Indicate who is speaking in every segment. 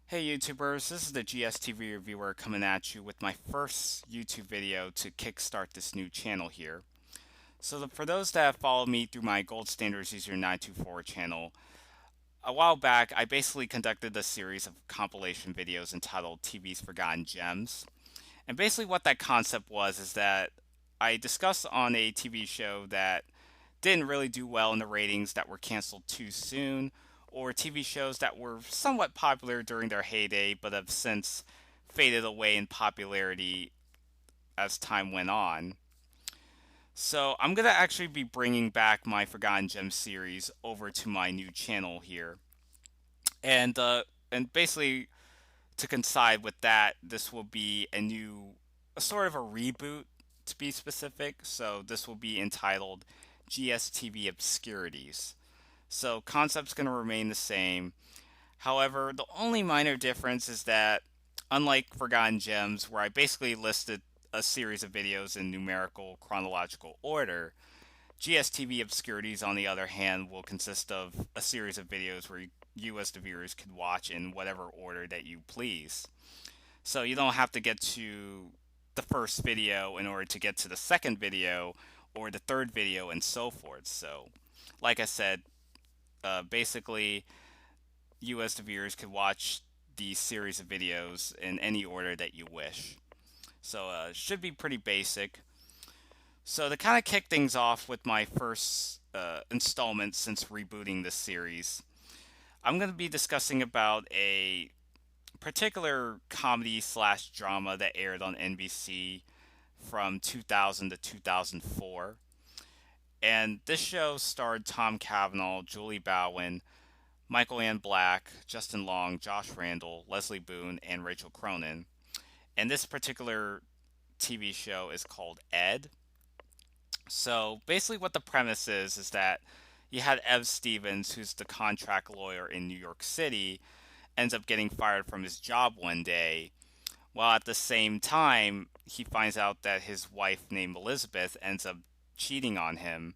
Speaker 1: Hey YouTubers, this is the GSTV reviewer coming at you with my first YouTube video to kickstart this new channel here. For those that have followed me through my Gold Standards User 924 channel, a while back I basically conducted a series of compilation videos entitled TV's Forgotten Gems. And basically what that concept was is that I discussed on a TV show that didn't really do well in the ratings, that were canceled too soon, or TV shows that were somewhat popular during their heyday but have since faded away in popularity as time went on. So I'm going to actually be bringing back my Forgotten Gems series over to my new channel here. And basically to coincide with that, this will be a sort of a reboot to be specific. So this will be entitled GSTV Obscurities. So concept's going to remain the same. However, the only minor difference is that, unlike Forgotten Gems, where I basically listed a series of videos in numerical chronological order, GSTV Obscurities, on the other hand, will consist of a series of videos where you as the viewers could watch in whatever order that you please. So you don't have to get to the first video in order to get to the second video or the third video and so forth. So, like I said, basically, you as the viewers could watch the series of videos in any order that you wish. So, it should be pretty basic. So, to kind of kick things off with my first installment since rebooting this series, I'm going to be discussing about a particular comedy slash drama that aired on NBC from 2000 to 2004. And this show starred Tom Cavanagh, Julie Bowen, Michael Ann Black, Justin Long, Josh Randall, Lesley Boone, and Rachel Cronin. And this particular TV show is called Ed. So basically, what the premise is that you had Ev Stevens, who's the contract lawyer in New York City, ends up getting fired from his job one day, while at the same time, he finds out that his wife named Elizabeth ends up cheating on him.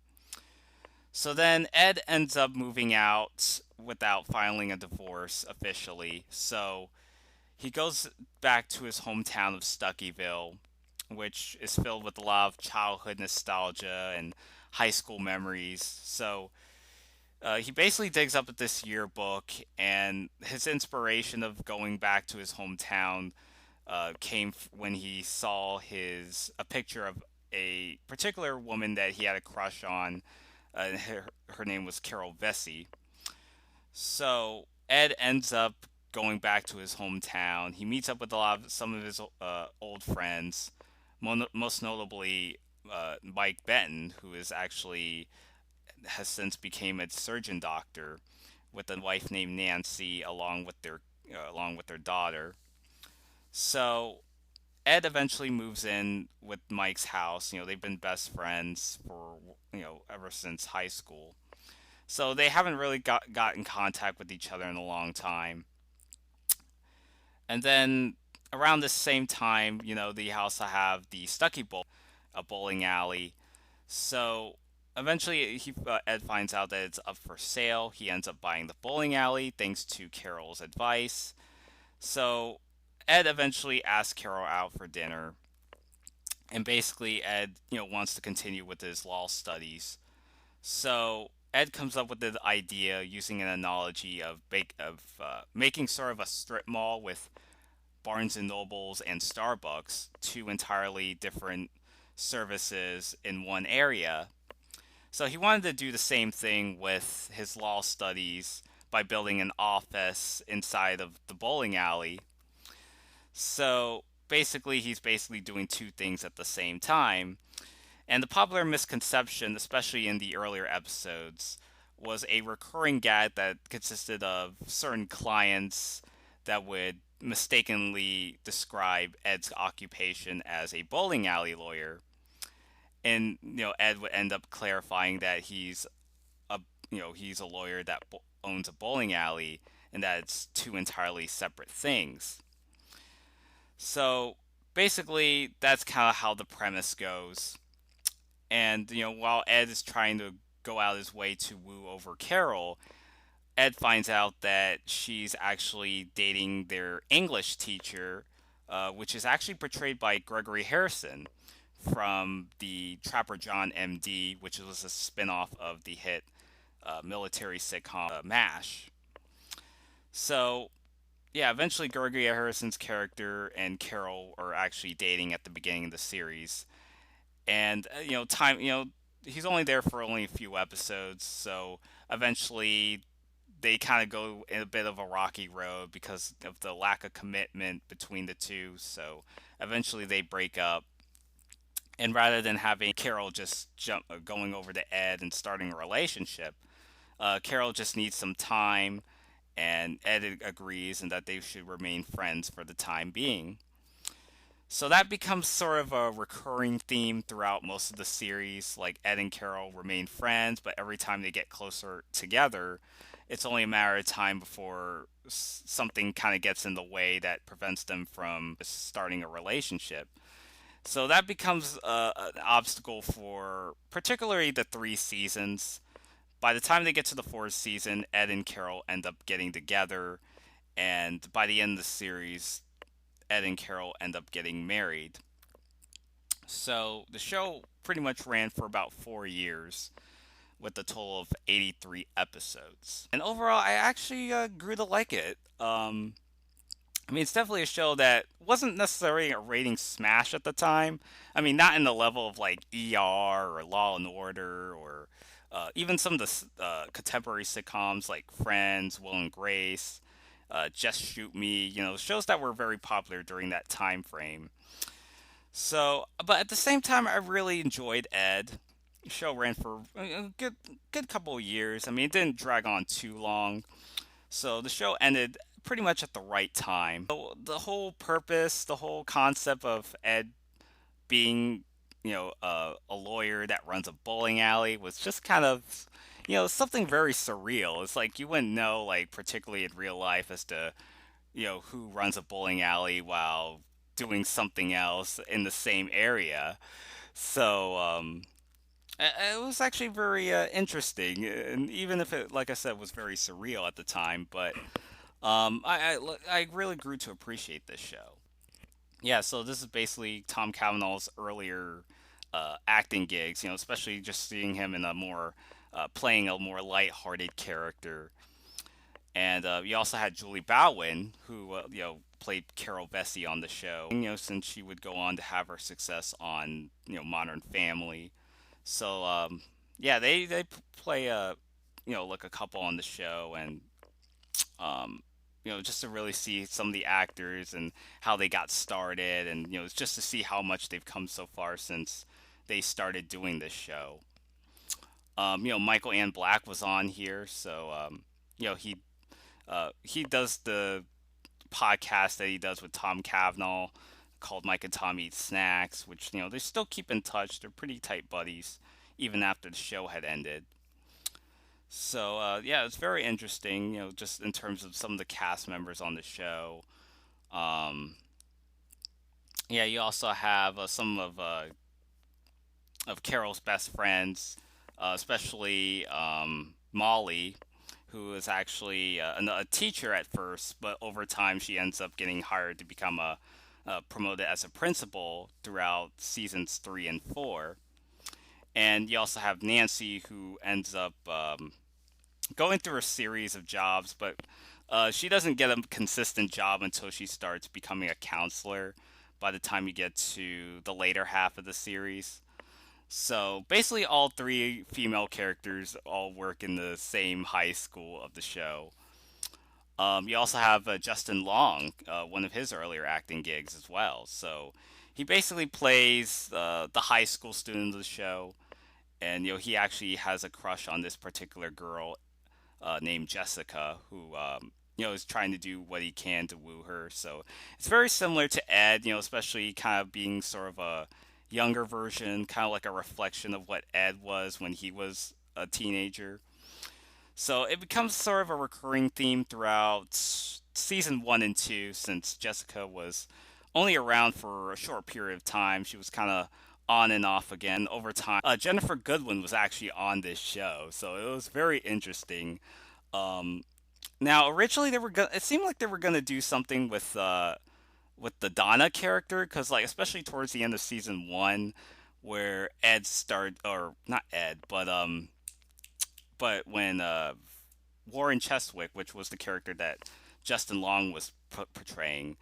Speaker 1: So then Ed ends up moving out without filing a divorce officially. So he goes back to his hometown of Stuckyville, which is filled with a lot of childhood nostalgia and high school memories. So he basically digs up at this yearbook, and his inspiration of going back to his hometown came when he saw a picture of a particular woman that he had a crush on. Her name was Carol Vesey. So Ed ends up going back to his hometown. He meets up with some of his old friends, most notably Mike Benton, who is actually has since became a surgeon doctor, with a wife named Nancy, along with their daughter. So Ed eventually moves in with Mike's house. They've been best friends for ever since high school. So they haven't really got in contact with each other in a long time. And then around the same time, they also have the Stucky Bowl, a bowling alley. So eventually, Ed finds out that it's up for sale. He ends up buying the bowling alley thanks to Carol's advice. So Ed eventually asks Carol out for dinner, and basically Ed, wants to continue with his law studies. So Ed comes up with the idea using an analogy of making sort of a strip mall with Barnes and Nobles and Starbucks, two entirely different services in one area. So he wanted to do the same thing with his law studies by building an office inside of the bowling alley. So basically, he's basically doing two things at the same time. And the popular misconception, especially in the earlier episodes, was a recurring gag that consisted of certain clients that would mistakenly describe Ed's occupation as a bowling alley lawyer. And Ed would end up clarifying that he's a lawyer that owns a bowling alley, and that it's two entirely separate things. So basically, that's kind of how the premise goes. And while Ed is trying to go out his way to woo over Carol, Ed finds out that she's actually dating their English teacher, which is actually portrayed by Gregory Harrison from the Trapper John MD, which was a spinoff of the hit military sitcom MASH. So, yeah, eventually Gregory Harrison's character and Carol are actually dating at the beginning of the series. And, he's only there for only a few episodes, so eventually they kind of go in a bit of a rocky road because of the lack of commitment between the two. So eventually they break up. And rather than having Carol just going over to Ed and starting a relationship, Carol just needs some time, and Ed agrees and that they should remain friends for the time being. So that becomes sort of a recurring theme throughout most of the series. Like Ed and Carol remain friends, but every time they get closer together, it's only a matter of time before something kind of gets in the way that prevents them from starting a relationship. So that becomes an obstacle for particularly the three seasons. By the time they get to the fourth season, Ed and Carol end up getting together, and by the end of the series, Ed and Carol end up getting married. So the show pretty much ran for about 4 years with a total of 83 episodes. And overall, I actually grew to like it. I mean, it's definitely a show that wasn't necessarily a rating smash at the time. I mean, not in the level of like ER or Law and Order or even some of the contemporary sitcoms like Friends, Will and Grace, Just Shoot Me. Shows that were very popular during that time frame. So, but at the same time, I really enjoyed Ed. The show ran for a good couple of years. I mean, it didn't drag on too long. So the show ended pretty much at the right time. So the whole purpose, the whole concept of Ed being, a lawyer that runs a bowling alley was just kind of, something very surreal. It's like you wouldn't know, like, particularly in real life as to, who runs a bowling alley while doing something else in the same area. So, it was actually very interesting, and even if it, like I said, was very surreal at the time, but I really grew to appreciate this show. Yeah, so this is basically Tom Cavanagh's earlier acting gigs, especially just seeing him in a more playing a more light-hearted character. And you also had Julie Bowen, who played Carol Vesey on the show. Since she would go on to have her success on Modern Family. So yeah, they play like a couple on the show, and um, just to really see some of the actors and how they got started, and it's just to see how much they've come so far since they started doing this show. Michael Ann Black was on here, so he does the podcast that he does with Tom Cavanagh called Mike and Tom Eat Snacks, which they still keep in touch. They're pretty tight buddies, even after the show had ended. So yeah, it's very interesting. Just in terms of some of the cast members on the show. Um, yeah, you also have some of Carol's best friends, especially Molly, who is actually a teacher at first, but over time she ends up getting hired to become promoted as a principal throughout seasons 3 and 4. And you also have Nancy, who ends up going through a series of jobs, but she doesn't get a consistent job until she starts becoming a counselor by the time you get to the later half of the series. So basically, all three female characters all work in the same high school of the show. You also have Justin Long, one of his earlier acting gigs as well. So he basically plays the high school student of the show, and he actually has a crush on this particular girl named Jessica, who is trying to do what he can to woo her. So it's very similar to Ed, especially kind of being sort of a younger version, kind of like a reflection of what Ed was when he was a teenager. So it becomes sort of a recurring theme throughout season 1 and 2, since Jessica was only around for a short period of time. She was kind of on and off again over time. Jennifer Goodwin was actually on this show, so it was very interesting. Um, Now originally they were gonna. It seemed like they were gonna do something with the Donna character, because like especially towards the end of season one, where Ed started, or not Ed, but when Warren Cheswick, which was the character that Justin Long was portraying.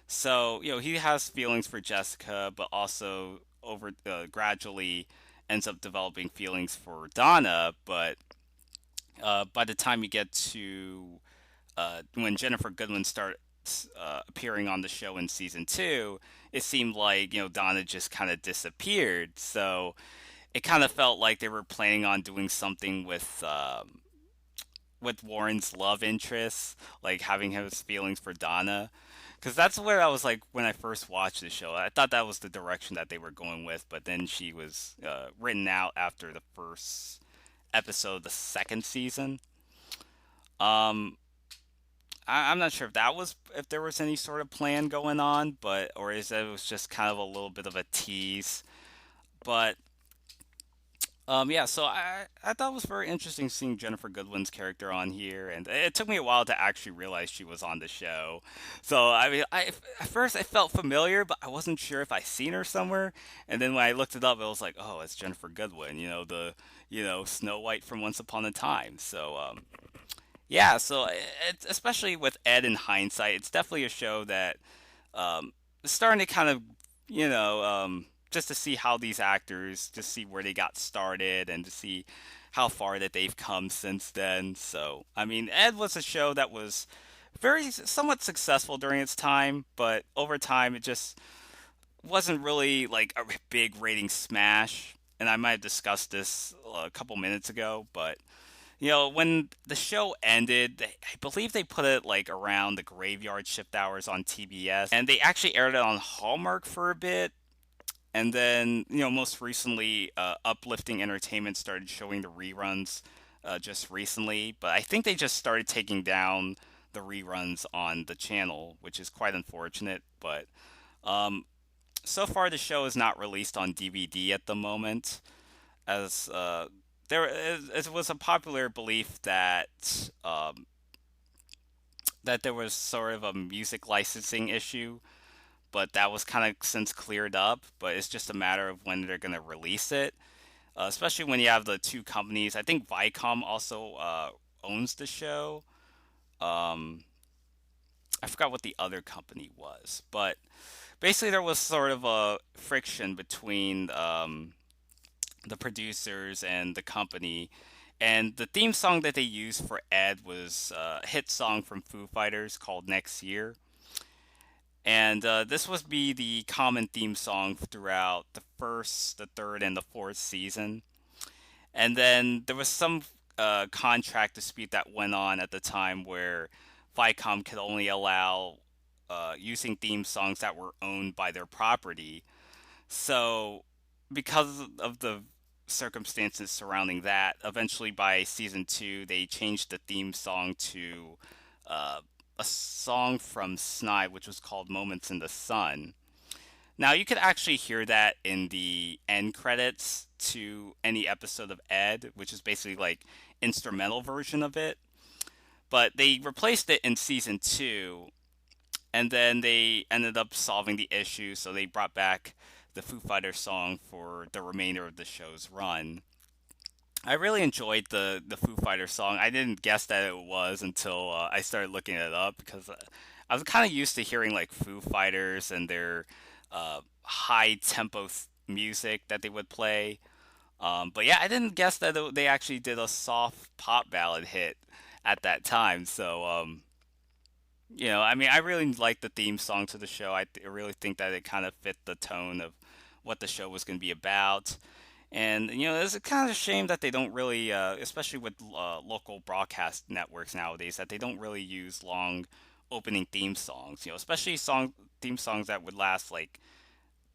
Speaker 1: So, he has feelings for Jessica, but also over gradually ends up developing feelings for Donna. But by the time you get to when Jennifer Goodwin starts appearing on the show in season two, it seemed like, Donna just kind of disappeared. So it kind of felt like they were planning on doing something with Warren's love interest, like having his feelings for Donna. Because that's where I was like when I first watched the show. I thought that was the direction that they were going with, but then she was written out after the first episode of the second season. Um, I'm not sure if there was any sort of plan going on, but or is it was just kind of a little bit of a tease. But yeah, so I thought it was very interesting seeing Jennifer Goodwin's character on here, and it took me a while to actually realize she was on the show. So I mean, at first I felt familiar, but I wasn't sure if I seen her somewhere. And then when I looked it up, it was like, oh, it's Jennifer Goodwin, the Snow White from Once Upon a Time. So yeah, so especially with Ed in hindsight, it's definitely a show that is starting to kind of, just to see how these actors, just see where they got started and to see how far that they've come since then. So, I mean, Ed was a show that was very somewhat successful during its time, but over time it just wasn't really like a big rating smash. And I might have discussed this a couple minutes ago, but when the show ended, I believe they put it like around the graveyard shift hours on TBS, and they actually aired it on Hallmark for a bit. And then, most recently, Uplifting Entertainment started showing the reruns just recently, but I think they just started taking down the reruns on the channel, which is quite unfortunate. But um, so far, the show is not released on DVD at the moment, as it was a popular belief that there was sort of a music licensing issue, but that was kind of since cleared up. But it's just a matter of when they're going to release it, especially when you have the two companies. I think Viacom also owns the show. Um, I forgot what the other company was, but basically there was sort of a friction between the producers and the company. And the theme song that they used for Ed was a hit song from Foo Fighters called Next Year. And this would be the common theme song throughout the first, the third, and the fourth season. And then there was some contract dispute that went on at the time where Viacom could only allow using theme songs that were owned by their property. So, because of the circumstances surrounding that, eventually by season two, they changed the theme song to uh, a song from Snide, which was called Moments in the Sun. Now, you could actually hear that in the end credits to any episode of Ed, which is basically like instrumental version of it. But they replaced it in season two, and then they ended up solving the issue, so they brought back the Foo Fighters song for the remainder of the show's run. I really enjoyed the Foo Fighters song. I didn't guess that it was until I started looking it up, because I was kind of used to hearing like Foo Fighters and their high tempo music that they would play. But yeah, I didn't guess that they actually did a soft pop ballad hit at that time. So I mean, I really like the theme song to the show. I really think that it kind of fit the tone of what the show was going to be about. And it's a kind of shame that they don't really, especially with local broadcast networks nowadays, that they don't really use long opening theme songs. Especially theme songs that would last like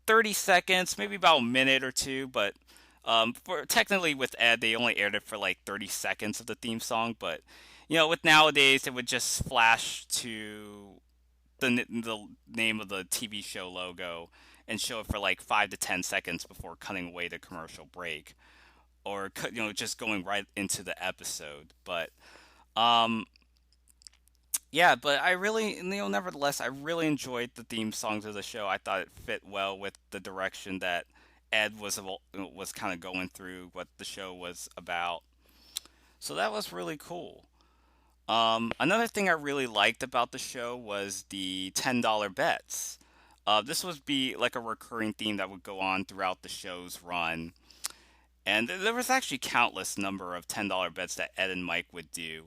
Speaker 1: 30 seconds, maybe about a minute or two. But for technically with Ed, they only aired it for like 30 seconds of the theme song. But with nowadays, it would just flash to the name of the TV show logo and show it for like 5 to 10 seconds before cutting away the commercial break, or just going right into the episode. But Um, yeah, but I really, nevertheless, I really enjoyed the theme songs of the show. I thought it fit well with the direction that Ed was kind of going through, what the show was about. So that was really cool. Another thing I really liked about the show was the $10 bets. This would be like a recurring theme that would go on throughout the show's run. And there was actually countless number of $10 bets that Ed and Mike would do.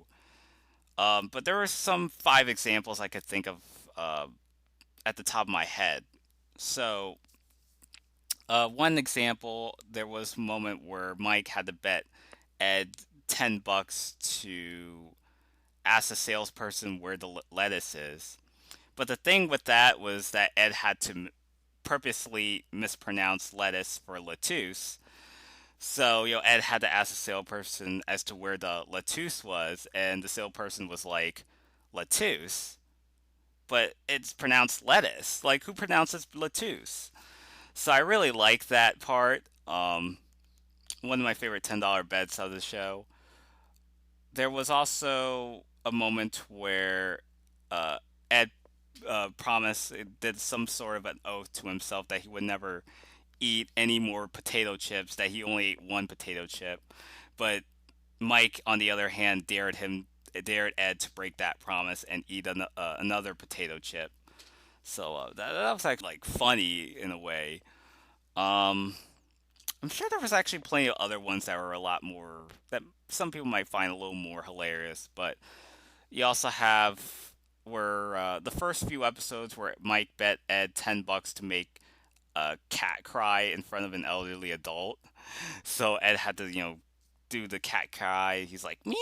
Speaker 1: But there were some five examples I could think of at the top of my head. So, one example, there was a moment where Mike had to bet Ed $10 to ask the salesperson where the lettuce is. But the thing with that was that Ed had to purposely mispronounce lettuce for lettuce. So, Ed had to ask the salesperson as to where the lettuce was, and the salesperson was like, lettuce? But it's pronounced lettuce. Like, who pronounces lettuce? So I really like that part. One of my favorite $10 bets of the show. There was also a moment where uh, Ed promised, did some sort of an oath to himself that he would never eat any more potato chips, that he only ate one potato chip. But Mike, on the other hand, dared Ed to break that promise and eat another potato chip. So that was like funny in a way. Um, I'm sure there was actually plenty of other ones that were a lot more that some people might find a little more hilarious. But you also have where the first few episodes where Mike bet Ed $10 to make a cat cry in front of an elderly adult. So Ed had to, do the cat cry. He's like meow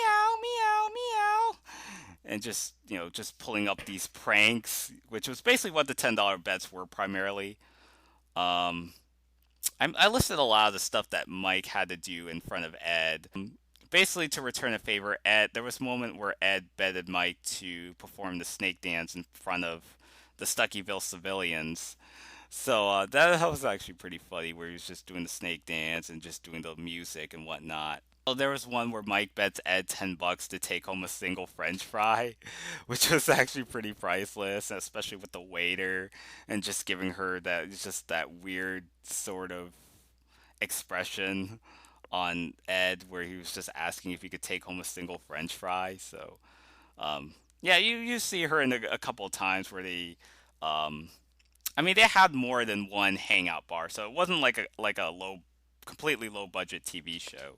Speaker 1: meow meow, and just just pulling up these pranks, which was basically what the $10 bets were primarily. Um, I listed a lot of the stuff that Mike had to do in front of Ed. Basically, to return a favor, Ed. There was a moment where Ed betted Mike to perform the snake dance in front of the Stuckyville civilians. So that was actually pretty funny, where he was just doing the snake dance and just doing the music and whatnot. Oh, there was one where Mike bets Ed $10 to take home a single French fry, which was actually pretty priceless, especially with the waiter and just giving her that weird sort of expression on Ed, where he was just asking if he could take home a single French fry. So, yeah, you see her in a couple of times where um, I mean, they had more than one hangout bar, so it wasn't like a completely low budget TV show.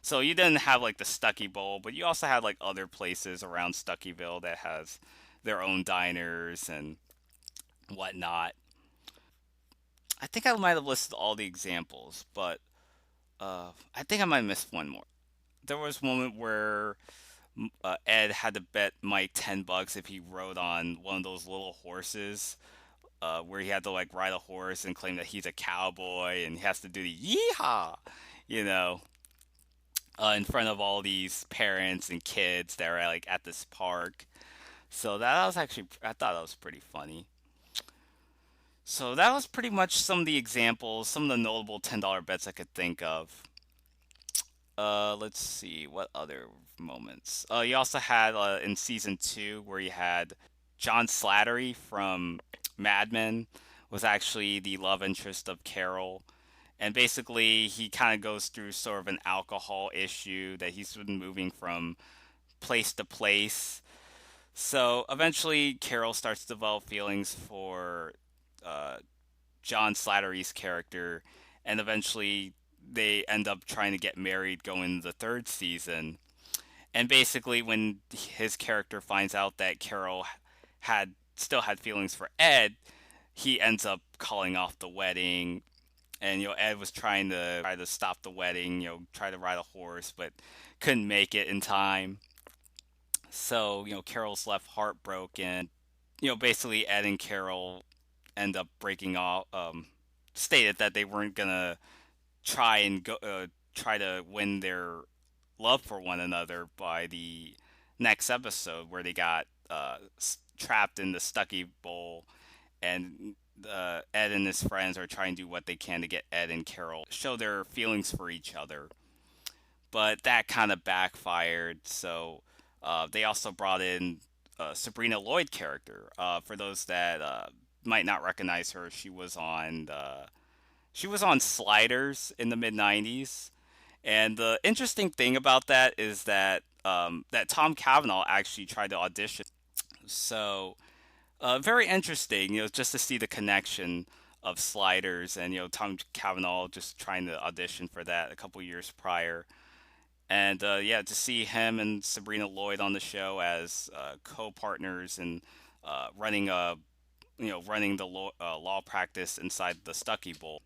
Speaker 1: So you didn't have like the Stucky Bowl, but you also had like other places around Stuckyville that has their own diners and whatnot. I think I might have listed all the examples, but I think I might have missed one more. There was a moment where Ed had to bet Mike $10 if he rode on one of those little horses, where he had to like ride a horse and claim that he's a cowboy and he has to do the yeehaw, you know, in front of all these parents and kids that are like at this park. So that was actually, I thought that was pretty funny. So that was pretty much some of the examples, some of the notable $10 bets I could think of. Let's see, what other moments? You also had in season two where you had John Slattery from Mad Men was actually the love interest of Carol. And basically, he kind of goes through sort of an alcohol issue that he's been moving from place to place. So eventually, Carol starts to develop feelings for uh, John Slattery's character, and eventually they end up trying to get married going the third season. And basically, when his character finds out that Carol had feelings for Ed, he ends up calling off the wedding. And Ed was trying to stop the wedding, try to ride a horse, but couldn't make it in time. So Carol's left heartbroken. Basically Ed and Carol end up breaking off. Stated that they weren't gonna try to win their love for one another by the next episode, where they got trapped in the Stucky Bowl, and Ed and his friends are trying to do what they can to get Ed and Carol show their feelings for each other. But that kind of backfired. So They also brought in Sabrina Lloyd character. For those that might not recognize her, she was on Sliders in the mid '90s. And the interesting thing about that is that that Tom Cavanagh actually tried to audition. So very interesting, just to see the connection of Sliders and Tom Cavanagh just trying to audition for that a couple years prior. And yeah, to see him and Sabrina Lloyd on the show as co-partners and running running the law practice inside the Stuckey Bowl.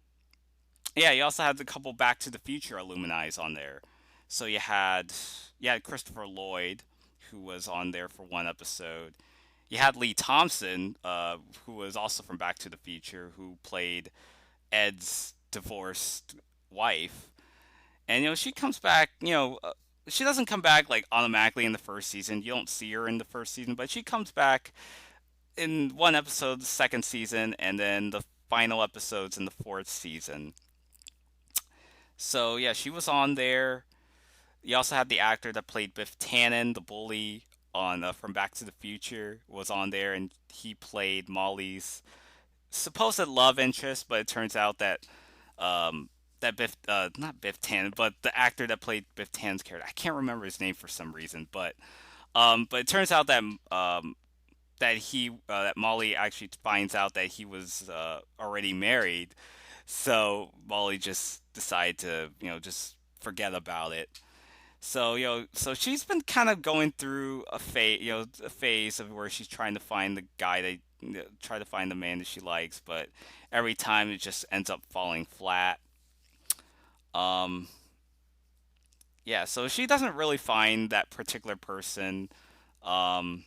Speaker 1: Yeah, you also had a couple Back to the Future alumni's on there. So you had Christopher Lloyd, who was on there for one episode. You had Lee Thompson, who was also from Back to the Future, who played Ed's divorced wife. And she comes back. She doesn't come back like automatically in the first season. You don't see her in the first season, but she comes back in one episode, the second season, and then the final episodes in the fourth season. So yeah, she was on there. You also had the actor that played Biff Tannen, the bully on from Back to the Future, was on there, and he played Molly's supposed love interest. But it turns out that that Biff, not Biff Tannen, but the actor that played Biff Tannen's character, I can't remember his name for some reason, but it turns out that that Molly actually finds out that he was already married, so Molly just decided to just forget about it. So so she's been kind of going through a phase of where she's trying to find the guy that try to find the man that she likes, but every time it just ends up falling flat. Um, yeah, so she doesn't really find that particular person. Um,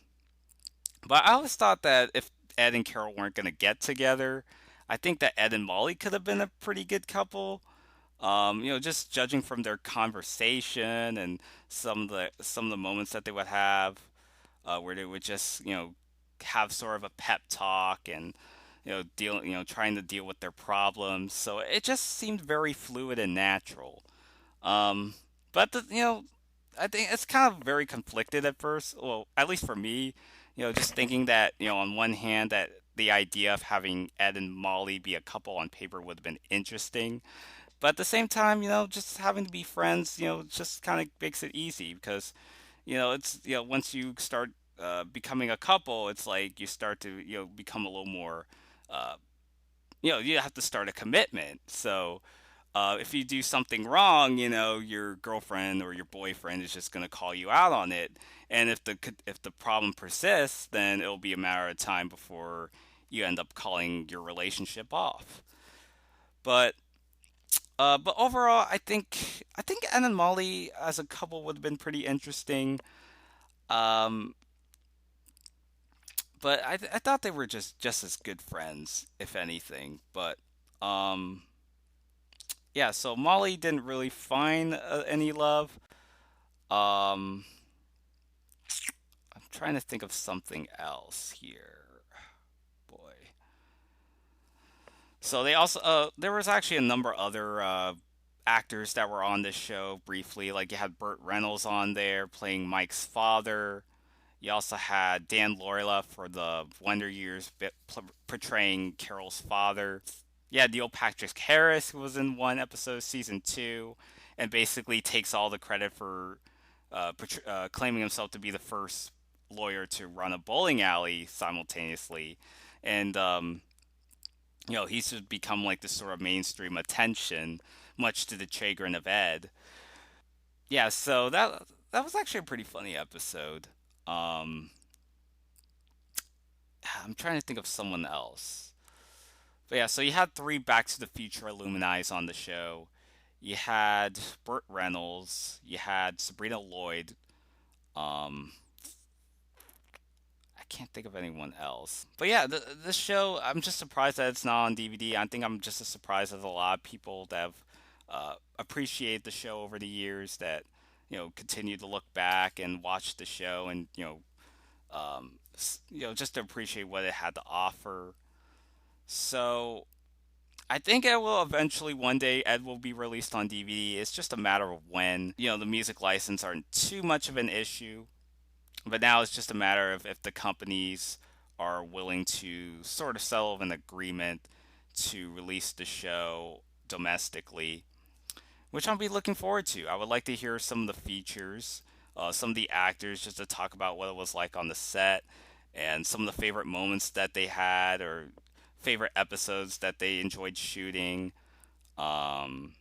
Speaker 1: but I always thought that if Ed and Carol weren't gonna get together, I think that Ed and Molly could have been a pretty good couple. Just judging from their conversation and some of the moments that they would have, where they would just have sort of a pep talk and trying to deal with their problems. So it just seemed very fluid and natural. Um, but I think it's kind of very conflicted at first. Well, at least for me, just thinking that on one hand that the idea of having Ed and Molly be a couple on paper would have been interesting, but at the same time, just having to be friends, just kind of makes it easy because, it's, once you start becoming a couple, it's like you start to, become a little more, uh, you have to start a commitment. So, if you do something wrong, your girlfriend or your boyfriend is just going to call you out on it. And if the problem persists, then it'll be a matter of time before you end up calling your relationship off. But but overall, I think Ed and Molly as a couple would have been pretty interesting. Um, but I thought they were just as good friends, if anything. But um, yeah, so Molly didn't really find any love. Um, I'm trying to think of something else here. Boy. So they also there was actually a number of other actors that were on this show briefly. Like you had Burt Reynolds on there playing Mike's father. You also had Dan Lorilla for the Wonder Years portraying Carol's father. Yeah, Neil Patrick Harris who was in one episode of season two, and basically takes all the credit for claiming himself to be the first lawyer to run a bowling alley simultaneously, and he's just become like this sort of mainstream attention, much to the chagrin of Ed. Yeah, so that was actually a pretty funny episode. Um, I'm trying to think of someone else. But yeah, so you had three Back to the Future alumni's on the show. You had Burt Reynolds. You had Sabrina Lloyd. Um, I can't think of anyone else. But yeah, this show, I'm just surprised that it's not on DVD. I think I'm just as surprised as a lot of people that have appreciated the show over the years that, continue to look back and watch the show and, just to appreciate what it had to offer. So I think it will eventually one day Ed will be released on DVD. It's just a matter of when. The music license aren't too much of an issue. But now it's just a matter of if the companies are willing to sort of settle an agreement to release the show domestically, which I'll be looking forward to. I would like to hear some of the features, some of the actors, just to talk about what it was like on the set and some of the favorite moments that they had or favorite episodes that they enjoyed shooting. Um,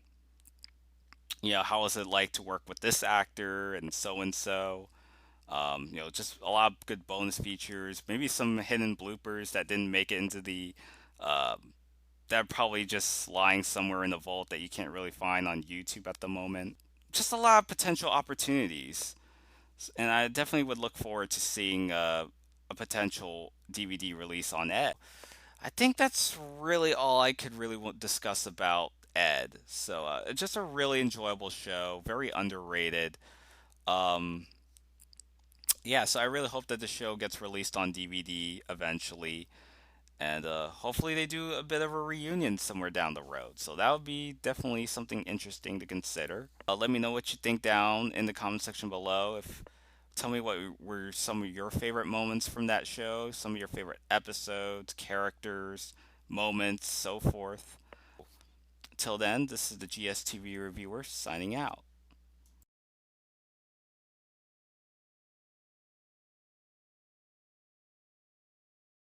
Speaker 1: how was it like to work with this actor and so and so? Just a lot of good bonus features, maybe some hidden bloopers that didn't make it into the uh, that are probably just lying somewhere in the vault that you can't really find on YouTube at the moment. Just a lot of potential opportunities, and I definitely would look forward to seeing a potential DVD release on Ed. I think that's really all I could really discuss about Ed. So, just a really enjoyable show, very underrated. Um, yeah, so I really hope that the show gets released on DVD eventually, and hopefully they do a bit of a reunion somewhere down the road. So that would be definitely something interesting to consider. Let me know what you think down in the comment section below. If Tell me what were some of your favorite moments from that show, some of your favorite episodes, characters, moments, so forth. Till then, this is the GSTV reviewer signing out.